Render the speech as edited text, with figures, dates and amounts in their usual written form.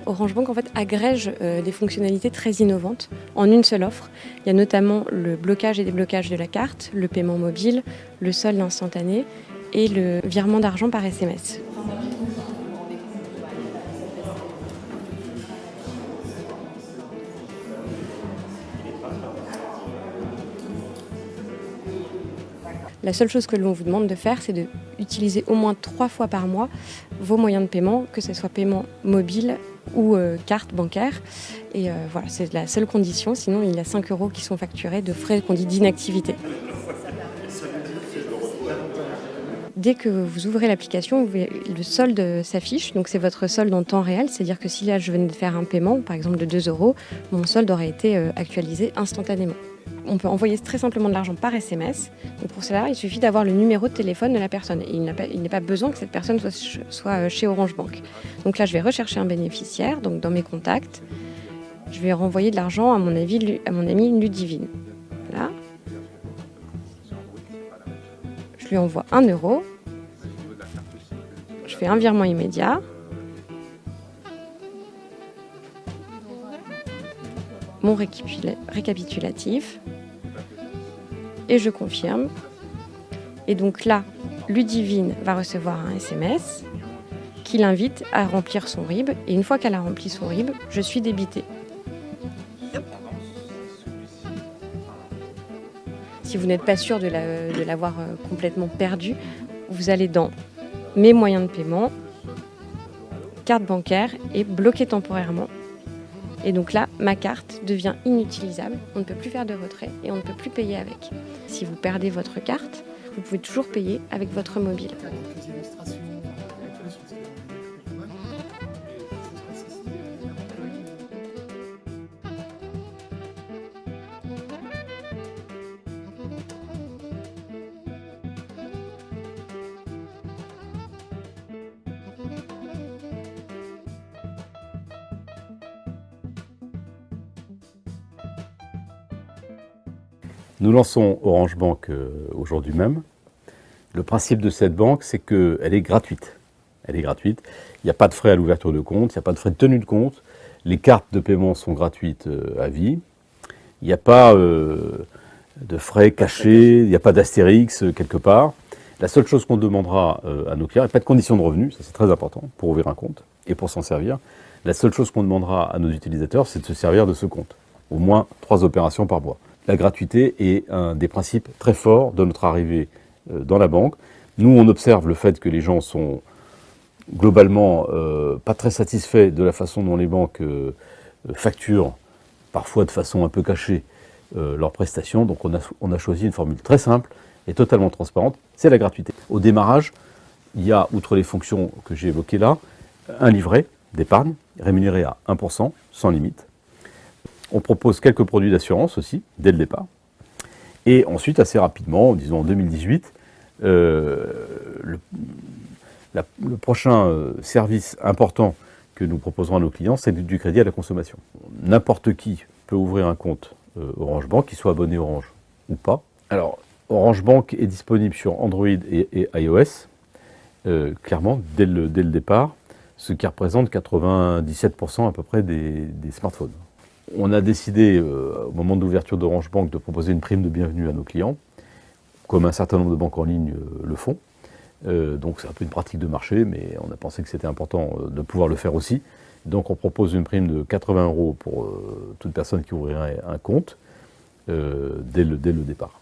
Orange Bank en fait agrège des fonctionnalités très innovantes en une seule offre. Il y a notamment le blocage et déblocage de la carte, le paiement mobile, le solde instantané et le virement d'argent par SMS. La seule chose que l'on vous demande de faire, c'est d'utiliser au moins 3 fois par mois vos moyens de paiement, que ce soit paiement mobile ou carte bancaire. Et voilà, c'est la seule condition. Sinon, il y a 5 € qui sont facturés de frais qu'on dit d'inactivité. Dès que vous ouvrez l'application, le solde s'affiche. Donc c'est votre solde en temps réel. C'est-à-dire que si là, je venais de faire un paiement, par exemple de 2 €, mon solde aurait été actualisé instantanément. On peut envoyer très simplement de l'argent par SMS. Donc pour cela, il suffit d'avoir le numéro de téléphone de la personne. Et il n'est pas besoin que cette personne soit chez Orange Bank. Donc là, je vais rechercher un bénéficiaire, donc dans mes contacts. Je vais renvoyer de l'argent à mon ami Ludivine. Là. Je lui envoie 1 €. Je fais un virement immédiat. Mon récapitulatif. Et je confirme. Et donc là, Ludivine va recevoir un SMS qui l'invite à remplir son RIB. Et une fois qu'elle a rempli son RIB, je suis débitée. Si vous n'êtes pas sûr de l'avoir complètement perdu, vous allez dans mes moyens de paiement, carte bancaire et bloquer temporairement. Et donc là, ma carte devient inutilisable, on ne peut plus faire de retrait et on ne peut plus payer avec. Si vous perdez votre carte, vous pouvez toujours payer avec votre mobile. Nous lançons Orange Bank aujourd'hui même. Le principe de cette banque, c'est qu'elle est gratuite. Elle est gratuite. Il n'y a pas de frais à l'ouverture de compte, il n'y a pas de frais de tenue de compte. Les cartes de paiement sont gratuites à vie. Il n'y a pas de frais cachés, il n'y a pas d'astérix quelque part. La seule chose qu'on demandera à nos clients, il n'y a pas de condition de revenu, ça c'est très important pour ouvrir un compte et pour s'en servir. La seule chose qu'on demandera à nos utilisateurs, c'est de se servir de ce compte. Au moins 3 opérations par mois. La gratuité est un des principes très forts de notre arrivée dans la banque. Nous, on observe le fait que les gens sont globalement pas très satisfaits de la façon dont les banques facturent, parfois de façon un peu cachée, leurs prestations. Donc on a choisi une formule très simple et totalement transparente, c'est la gratuité. Au démarrage, il y a, outre les fonctions que j'ai évoquées là, un livret d'épargne rémunéré à 1%, sans limite. On propose quelques produits d'assurance aussi, dès le départ. Et ensuite, assez rapidement, disons en 2018, le prochain service important que nous proposerons à nos clients, c'est du crédit à la consommation. N'importe qui peut ouvrir un compte Orange Bank, qu'il soit abonné Orange ou pas. Alors, Orange Bank est disponible sur Android et iOS, clairement, dès le départ, ce qui représente 97% à peu près des smartphones. On a décidé, au moment de l'ouverture d'Orange Bank, de proposer une prime de bienvenue à nos clients, comme un certain nombre de banques en ligne le font. Donc c'est un peu une pratique de marché, mais on a pensé que c'était important de pouvoir le faire aussi. Donc on propose une prime de 80 € pour toute personne qui ouvrirait un compte dès le départ.